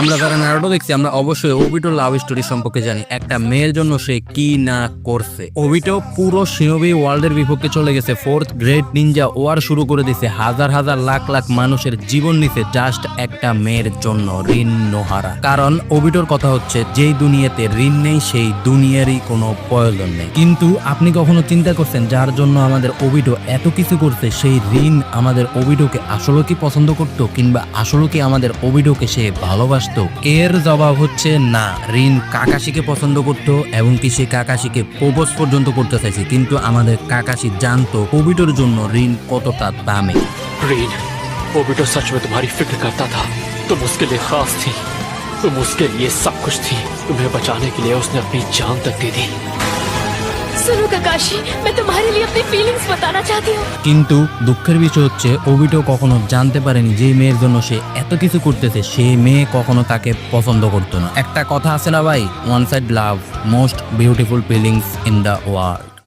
আমরা যারা নারুটো দেখছি আমরা অবশ্যই ওবিটোর লাভ স্টোরি সম্পর্কে জানি। একটা মেয়ের জন্য সে কি না করছে। ওবিটো পুরো শিনোবি ওয়ার্ল্ডের বিপক্ষে চলে গেছে, ফোর্থ গ্রেট নিনজা ওয়ার শুরু করে দিছে, হাজার হাজার লাখ লাখ মানুষের জীবন নিছে জাস্ট একটা মেয়ের জন্য, রিন নোহারা। কারণ ওবিটোর কথা হচ্ছে যেই দুনিয়াতে রিন নেই সেই দুনিয়ারই কোনো প্রয়োজন নেই। কিন্তু আপনি কখনো চিন্তা করছেন যার জন্য আমাদের ওবিটো এত কিছু করছে সেই রিন আমাদের ওবিটোকে আসলে কি পছন্দ করতো, কিংবা আসলে কি আমাদের ওবিটোকে সে ভালোবাসতো? এর জবাব হচ্ছে না। রিন কাকাশিকে পছন্দ করতো এবং কি সে কাকাশিকে প্রপোজ পর্যন্ত করতে চাইছে, কিন্তু আমাদের কাকাশি জানতো ওবিটোর জন্য রিন কতটা দামি। रीन, ओबिटो सच में तुम्हारी फिक्र करता था। तुम उसके लिए खास थी, तुम उसके लिए सब कुछ थी। तुम्हें बचाने के लिए उसने अपनी जान तक दे दी। सुनो काकाशी, मैं तुम्हारे लिए अपनी फीलिंग्स बताना चाहती हूँ। কিন্তু দুঃখের বিষয় হচ্ছে ওবিটো কখনো জানতে পারেনি যে মেয়ের জন্য সে এত কিছু করতেছে সেই মেয়ে কখনো তাকে পছন্দ করতো না। একটা কথা আছে না ভাই, one side love most beautiful feelings in the world.